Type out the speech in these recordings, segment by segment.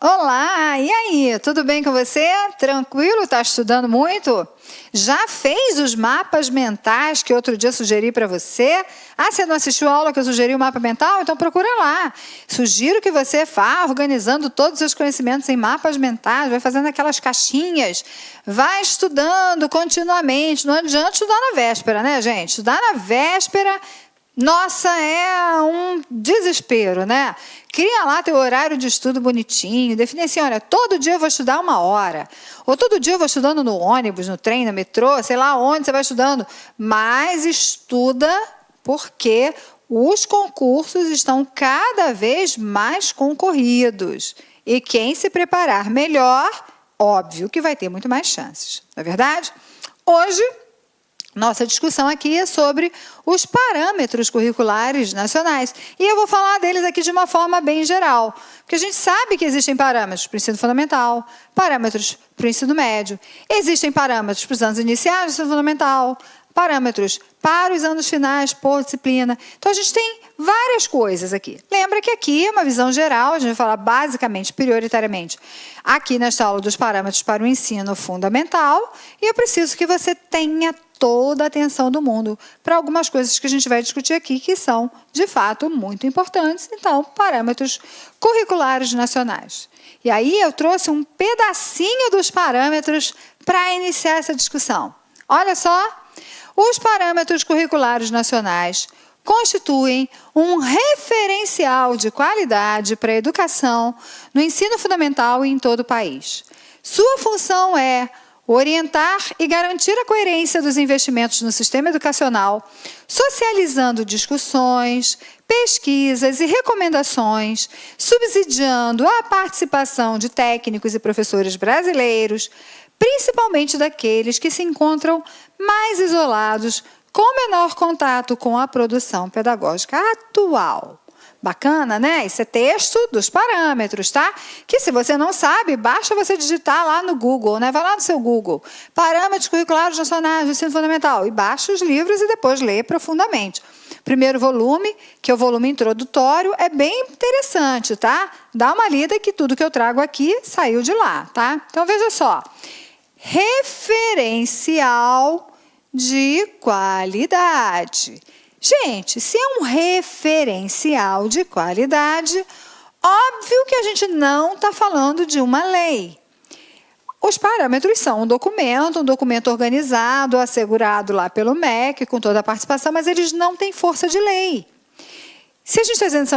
Olá, e aí? Tudo bem com você? Tranquilo? Está estudando muito? Já fez os mapas mentais que outro dia sugeri para você? Ah, você não assistiu a aula que eu sugeri o mapa mental? Então procura lá. Sugiro que você vá organizando todos os seus conhecimentos em mapas mentais, vai fazendo aquelas caixinhas, vai estudando continuamente. Não adianta estudar na véspera, né, gente? Estudar na véspera, nossa, é um desespero, né? Cria lá teu horário de estudo bonitinho, define assim, olha, todo dia eu vou estudar 1 hora, ou todo dia eu vou estudando no ônibus, no trem, no metrô, sei lá onde você vai estudando, mas estuda porque os concursos estão cada vez mais concorridos e quem se preparar melhor, óbvio que vai ter muito mais chances, não é verdade? Hoje, nossa discussão aqui é sobre os parâmetros curriculares nacionais. E eu vou falar deles aqui de uma forma bem geral. Porque a gente sabe que existem parâmetros para o ensino fundamental, parâmetros para o ensino médio, existem parâmetros para os anos iniciais do ensino fundamental, parâmetros para os anos finais por disciplina. Então, a gente tem várias coisas aqui. Lembra que aqui é uma visão geral, a gente vai falar basicamente, prioritariamente, aqui nesta aula dos parâmetros para o ensino fundamental, e eu preciso que você tenha toda a atenção do mundo para algumas coisas que a gente vai discutir aqui, que são, de fato, muito importantes. Então, parâmetros curriculares nacionais. E aí eu trouxe um pedacinho dos parâmetros para iniciar essa discussão. Olha só, os parâmetros curriculares nacionais constituem um referencial de qualidade para a educação no ensino fundamental e em todo o país. Sua função é orientar e garantir a coerência dos investimentos no sistema educacional, socializando discussões, pesquisas e recomendações, subsidiando a participação de técnicos e professores brasileiros, principalmente daqueles que se encontram mais isolados, com menor contato com a produção pedagógica atual. Bacana, né? Isso é texto dos parâmetros, tá? Que se você não sabe, basta você digitar lá no Google, né? Vai lá no seu Google, parâmetros curriculares nacionais do ensino fundamental, e baixa os livros e depois lê profundamente. Primeiro volume, que é o volume introdutório, é bem interessante, tá? Dá uma lida que tudo que eu trago aqui saiu de lá, tá? Então, veja só. Referencial de qualidade. Gente, se é um referencial de qualidade, óbvio que a gente não está falando de uma lei. Os parâmetros são um documento organizado, assegurado lá pelo MEC, com toda a participação, mas eles não têm força de lei. Se a gente está dizendo que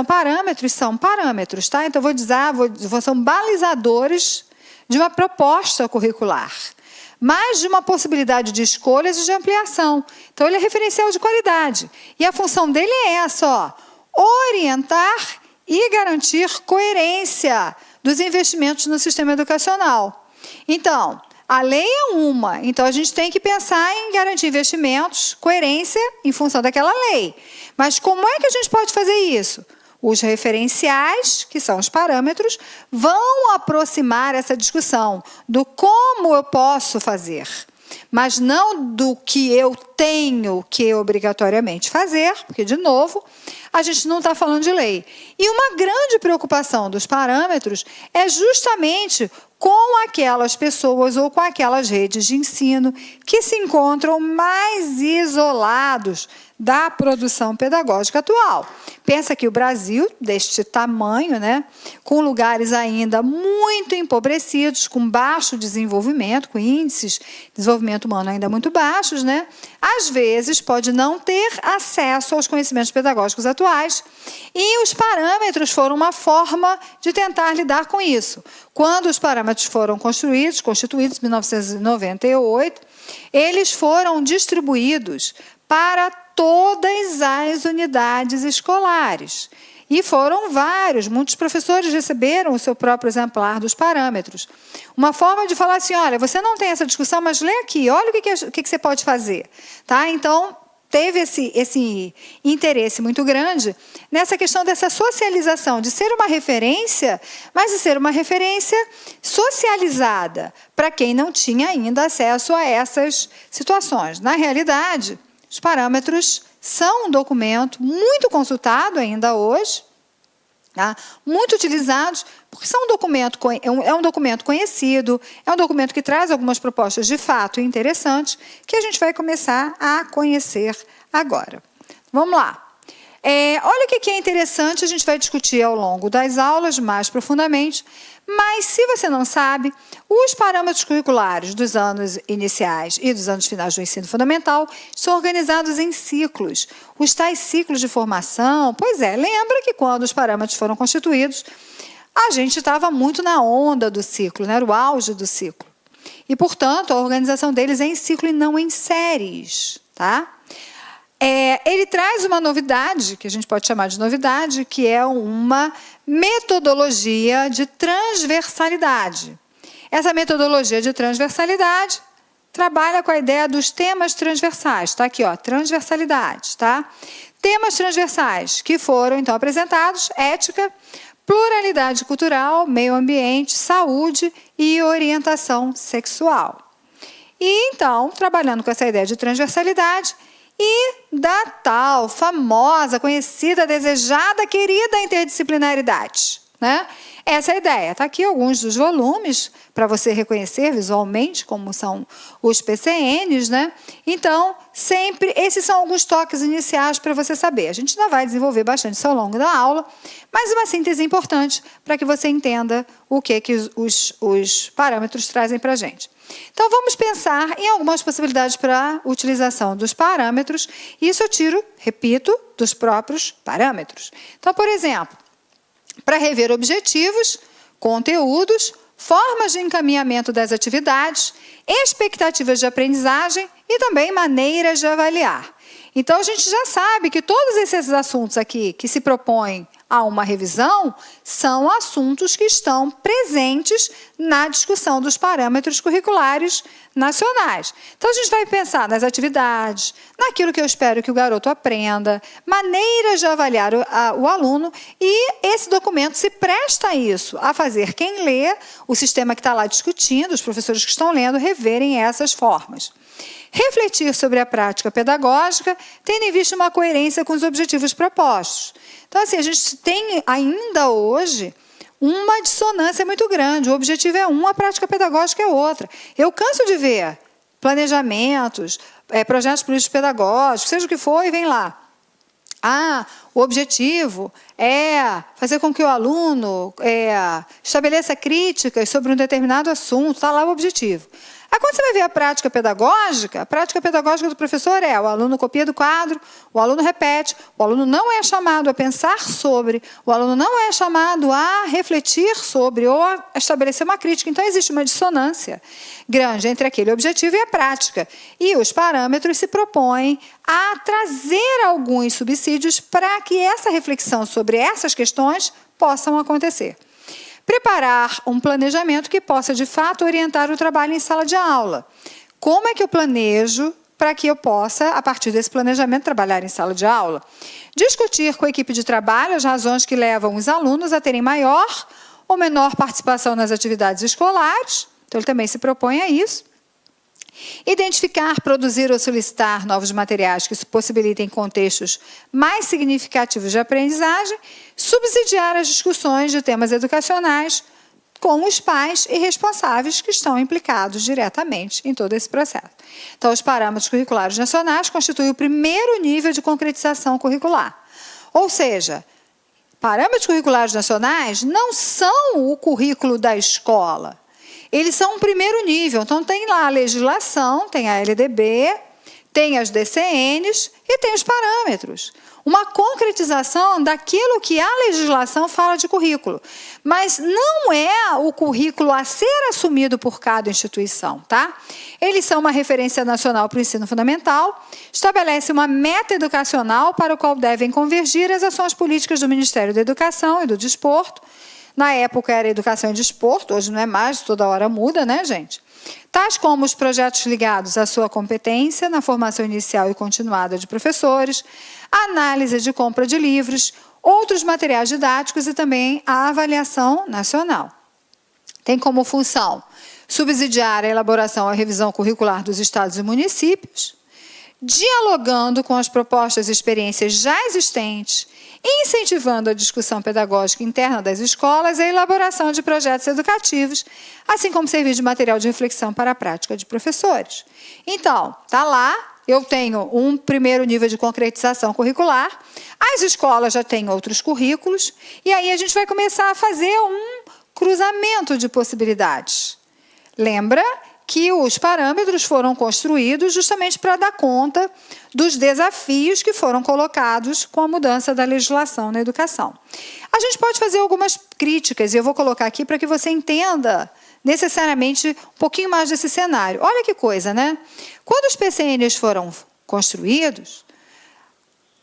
são parâmetros, tá? Então, são balizadores de uma proposta curricular, mas de uma possibilidade de escolhas e de ampliação. Então, ele é referencial de qualidade. E a função dele é essa, ó, orientar e garantir coerência dos investimentos no sistema educacional. Então, a lei é uma, então a gente tem que pensar em garantir investimentos, coerência em função daquela lei. Mas como é que a gente pode fazer isso? Os referenciais, que são os parâmetros, vão aproximar essa discussão do como eu posso fazer, mas não do que eu tenho que obrigatoriamente fazer, porque, de novo, a gente não está falando de lei. E uma grande preocupação dos parâmetros é justamente com aquelas pessoas ou com aquelas redes de ensino que se encontram mais isolados da produção pedagógica atual. Pensa que o Brasil, deste tamanho, né, com lugares ainda muito empobrecidos, com baixo desenvolvimento, com índices de desenvolvimento humano ainda muito baixos, né, às vezes pode não ter acesso aos conhecimentos pedagógicos atuais, e os parâmetros foram uma forma de tentar lidar com isso. Quando os parâmetros foram constituídos em 1998, eles foram distribuídos para todas as unidades escolares. E foram vários, muitos professores receberam o seu próprio exemplar dos parâmetros. Uma forma de falar assim, olha, você não tem essa discussão, mas lê aqui, olha o que você pode fazer. Tá? Então, teve esse interesse muito grande nessa questão dessa socialização, de ser uma referência, mas de ser uma referência socializada, para quem não tinha ainda acesso a essas situações. Na realidade, os parâmetros são um documento muito consultado ainda hoje, Tá? Muito utilizados, porque é um documento conhecido, é um documento que traz algumas propostas de fato interessantes, que a gente vai começar a conhecer agora. Vamos lá. Olha o que é interessante, a gente vai discutir ao longo das aulas mais profundamente, mas se você não sabe, os parâmetros curriculares dos anos iniciais e dos anos finais do ensino fundamental são organizados em ciclos. Os tais ciclos de formação, pois é, lembra que quando os parâmetros foram constituídos, a gente estava muito na onda do ciclo, né, era o auge do ciclo. E, portanto, a organização deles é em ciclo e não em séries, tá? Ele traz uma novidade, que a gente pode chamar de novidade, que é uma metodologia de transversalidade. Essa metodologia de transversalidade trabalha com a ideia dos temas transversais. Está aqui, ó, transversalidade. Tá? Temas transversais que foram, então, apresentados: ética, pluralidade cultural, meio ambiente, saúde e orientação sexual. E, então, trabalhando com essa ideia de transversalidade, e da tal, famosa, conhecida, desejada, querida interdisciplinaridade. Né? Essa é a ideia. Está aqui alguns dos volumes para você reconhecer visualmente como são os PCNs. Né? Então, sempre, esses são alguns toques iniciais para você saber. A gente ainda vai desenvolver bastante isso ao longo da aula, mas uma síntese importante para que você entenda o que os parâmetros trazem para a gente. Então, vamos pensar em algumas possibilidades para a utilização dos parâmetros. Isso eu tiro, repito, dos próprios parâmetros. Então, por exemplo, para rever objetivos, conteúdos, formas de encaminhamento das atividades, expectativas de aprendizagem e também maneiras de avaliar. Então, a gente já sabe que todos esses assuntos aqui que se propõem a uma revisão são assuntos que estão presentes na discussão dos parâmetros curriculares nacionais. Então, a gente vai pensar nas atividades, naquilo que eu espero que o garoto aprenda, maneiras de avaliar o aluno, e esse documento se presta a isso, a fazer quem lê, o sistema que está lá discutindo, os professores que estão lendo, reverem essas formas. Refletir sobre a prática pedagógica, tendo em vista uma coerência com os objetivos propostos. Então, assim, a gente tem ainda hoje uma dissonância muito grande. O objetivo é um, a prática pedagógica é outra. Eu canso de ver planejamentos, projetos políticos pedagógicos, seja o que for, e vem lá. O objetivo é fazer com que o aluno estabeleça críticas sobre um determinado assunto, está lá o objetivo. Aí, quando você vai ver a prática pedagógica do professor o aluno copia do quadro, o aluno repete, o aluno não é chamado a pensar sobre, o aluno não é chamado a refletir sobre ou a estabelecer uma crítica. Então, existe uma dissonância grande entre aquele objetivo e a prática. E os parâmetros se propõem a trazer alguns subsídios para que essa reflexão sobre essas questões possam acontecer. Preparar um planejamento que possa, de fato, orientar o trabalho em sala de aula. Como é que eu planejo para que eu possa, a partir desse planejamento, trabalhar em sala de aula? Discutir com a equipe de trabalho as razões que levam os alunos a terem maior ou menor participação nas atividades escolares. Então, ele também se propõe a isso. Identificar, produzir ou solicitar novos materiais que possibilitem contextos mais significativos de aprendizagem, subsidiar as discussões de temas educacionais com os pais e responsáveis que estão implicados diretamente em todo esse processo. Então, os parâmetros curriculares nacionais constituem o primeiro nível de concretização curricular. Ou seja, parâmetros curriculares nacionais não são o currículo da escola. Eles são um primeiro nível. Então, tem lá a legislação, tem a LDB, tem as DCNs e tem os parâmetros. Uma concretização daquilo que a legislação fala de currículo. Mas não é o currículo a ser assumido por cada instituição. Tá? Eles são uma referência nacional para o ensino fundamental, estabelece uma meta educacional para o qual devem convergir as ações políticas do Ministério da Educação e do Desporto. Na época era educação e desporto, hoje não é mais, toda hora muda, né, gente? Tais como os projetos ligados à sua competência na formação inicial e continuada de professores, análise de compra de livros, outros materiais didáticos e também a avaliação nacional. Tem como função subsidiar a elaboração e a revisão curricular dos estados e municípios, dialogando com as propostas e experiências já existentes, incentivando a discussão pedagógica interna das escolas e a elaboração de projetos educativos, assim como servir de material de reflexão para a prática de professores. Então, está lá, eu tenho um primeiro nível de concretização curricular, as escolas já têm outros currículos, e aí a gente vai começar a fazer um cruzamento de possibilidades. Lembra que os parâmetros foram construídos justamente para dar conta dos desafios que foram colocados com a mudança da legislação na educação. A gente pode fazer algumas críticas, e eu vou colocar aqui para que você entenda necessariamente um pouquinho mais desse cenário. Olha que coisa, né? Quando os PCNs foram construídos,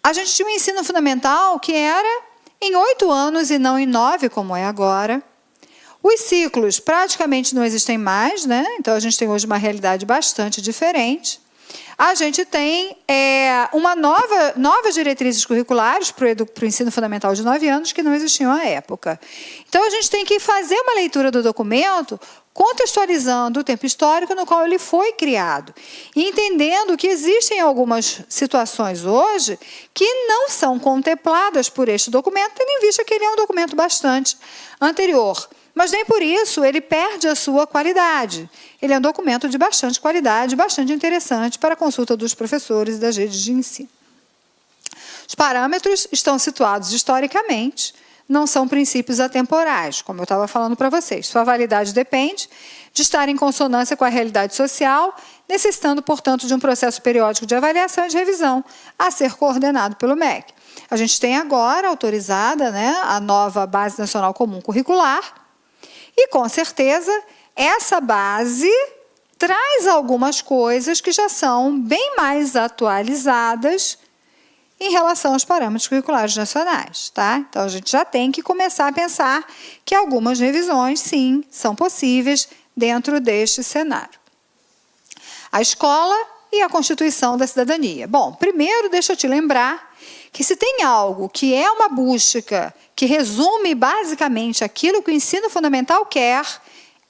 a gente tinha um ensino fundamental que era em 8 anos e não em 9, como é agora. Os ciclos praticamente não existem mais, né? Então a gente tem hoje uma realidade bastante diferente. A gente tem novas diretrizes curriculares para o ensino fundamental de 9 anos que não existiam à época. Então a gente tem que fazer uma leitura do documento contextualizando o tempo histórico no qual ele foi criado e entendendo que existem algumas situações hoje que não são contempladas por este documento, tendo em vista que ele é um documento bastante anterior. Mas nem por isso ele perde a sua qualidade. Ele é um documento de bastante qualidade, bastante interessante para a consulta dos professores e das redes de ensino. Os parâmetros estão situados historicamente, não são princípios atemporais, como eu estava falando para vocês. Sua validade depende de estar em consonância com a realidade social, necessitando, portanto, de um processo periódico de avaliação e de revisão a ser coordenado pelo MEC. A gente tem agora autorizada, né, a nova Base Nacional Comum Curricular, e, com certeza, essa base traz algumas coisas que já são bem mais atualizadas em relação aos parâmetros curriculares nacionais, tá? Então, a gente já tem que começar a pensar que algumas revisões, sim, são possíveis dentro deste cenário. A escola e a Constituição da Cidadania. Bom, primeiro, deixa eu te lembrar que se tem algo que é uma busca que resume basicamente aquilo que o ensino fundamental quer,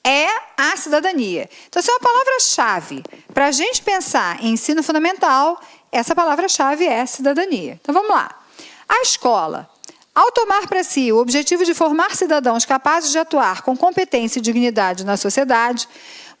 é a cidadania. Então, essa é uma palavra-chave. Para a gente pensar em ensino fundamental, essa palavra-chave é cidadania. Então, vamos lá. A escola, ao tomar para si o objetivo de formar cidadãos capazes de atuar com competência e dignidade na sociedade,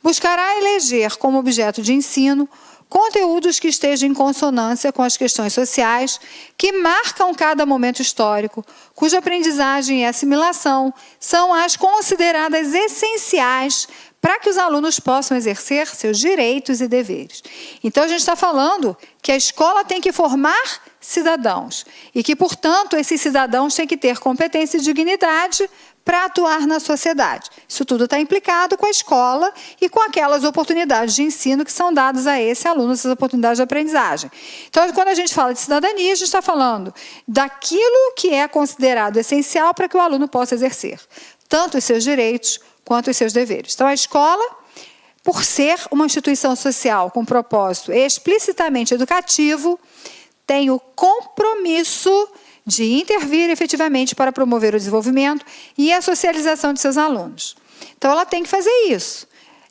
buscará eleger como objeto de ensino conteúdos que estejam em consonância com as questões sociais que marcam cada momento histórico, cuja aprendizagem e assimilação são as consideradas essenciais para que os alunos possam exercer seus direitos e deveres. Então, a gente está falando que a escola tem que formar cidadãos e que, portanto, esses cidadãos têm que ter competência e dignidade para atuar na sociedade. Isso tudo está implicado com a escola e com aquelas oportunidades de ensino que são dadas a esse aluno, essas oportunidades de aprendizagem. Então, quando a gente fala de cidadania, a gente está falando daquilo que é considerado essencial para que o aluno possa exercer tanto os seus direitos quanto os seus deveres. Então, a escola, por ser uma instituição social com propósito explicitamente educativo, tem o compromisso de intervir efetivamente para promover o desenvolvimento e a socialização de seus alunos. Então, ela tem que fazer isso.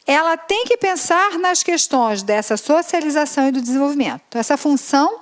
Ela tem que pensar nas questões dessa socialização e do desenvolvimento. Então, essa função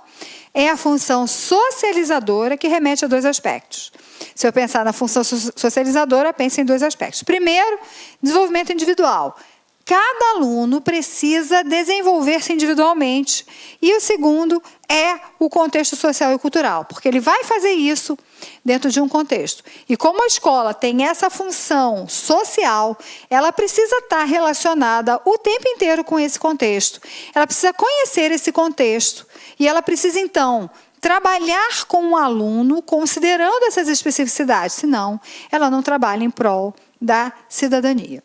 é a função socializadora que remete a 2 aspectos. Se eu pensar na função socializadora, pense em 2 aspectos. Primeiro, desenvolvimento individual. Cada aluno precisa desenvolver-se individualmente. E o segundo é o contexto social e cultural, porque ele vai fazer isso dentro de um contexto. E como a escola tem essa função social, ela precisa estar relacionada o tempo inteiro com esse contexto. Ela precisa conhecer esse contexto e ela precisa, então, trabalhar com o aluno considerando essas especificidades, senão ela não trabalha em prol da cidadania.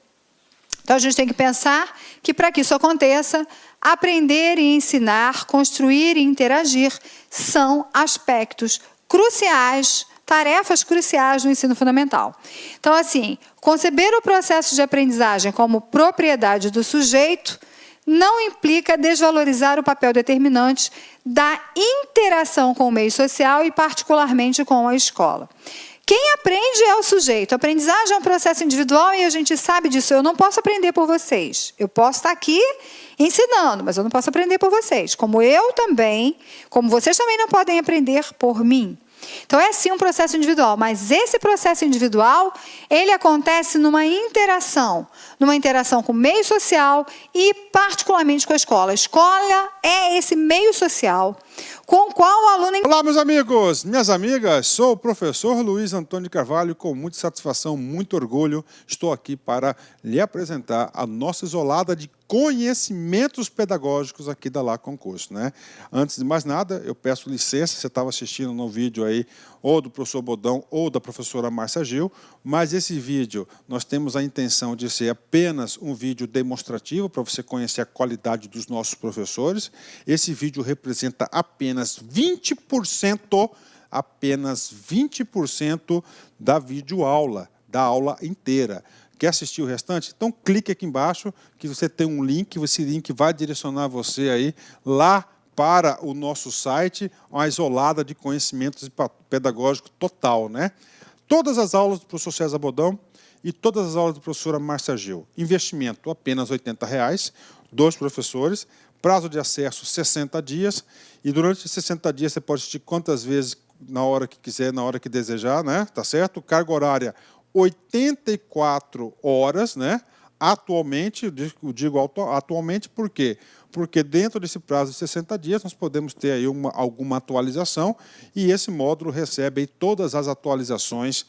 Então, a gente tem que pensar que, para que isso aconteça, aprender e ensinar, construir e interagir são aspectos cruciais, tarefas cruciais no ensino fundamental. Então, assim, conceber o processo de aprendizagem como propriedade do sujeito não implica desvalorizar o papel determinante da interação com o meio social e, particularmente, com a escola. Quem aprende é o sujeito. A aprendizagem é um processo individual e a gente sabe disso. Eu não posso aprender por vocês. Eu posso estar aqui ensinando, mas eu não posso aprender por vocês. Como vocês também não podem aprender por mim. Então, é sim um processo individual, mas esse processo individual, ele acontece numa interação com o meio social e particularmente com a escola. A escola é esse meio social com o qual o aluno... Olá, meus amigos, minhas amigas, sou o professor Luiz Antônio de Carvalho, com muita satisfação, muito orgulho, estou aqui para lhe apresentar a nossa isolada de conhecimentos pedagógicos aqui da Lá Concurso, né? Antes de mais nada, eu peço licença, você estava assistindo no vídeo aí, ou do professor Bodão, ou da professora Márcia Gil, mas esse vídeo, nós temos a intenção de ser apenas um vídeo demonstrativo, para você conhecer a qualidade dos nossos professores. Esse vídeo representa apenas 20% da videoaula, da aula inteira. Quer assistir o restante? Então clique aqui embaixo que você tem um link, esse link vai direcionar você aí lá para o nosso site, uma isolada de conhecimentos pedagógicos total, né? Todas as aulas do professor César Bodão e todas as aulas da professora Márcia Gil. Investimento apenas R$ 80, 2 professores, prazo de acesso 60 dias, e durante 60 dias você pode assistir quantas vezes, na hora que quiser, na hora que desejar, né? Tá certo? Carga horária 84 horas, né? Atualmente, eu digo atualmente por quê? Porque dentro desse prazo de 60 dias nós podemos ter aí alguma atualização e esse módulo recebe aí todas as atualizações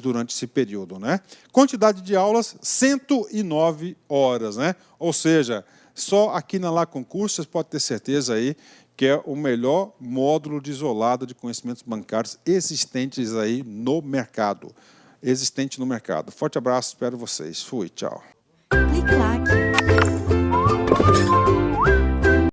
durante esse período, né? Quantidade de aulas, 109 horas, né? Ou seja, só aqui na Lá Concurso vocês podem ter certeza aí que é o melhor módulo de isolado de conhecimentos bancários existentes aí no mercado. Forte abraço, espero vocês. Fui, tchau. Clique lá.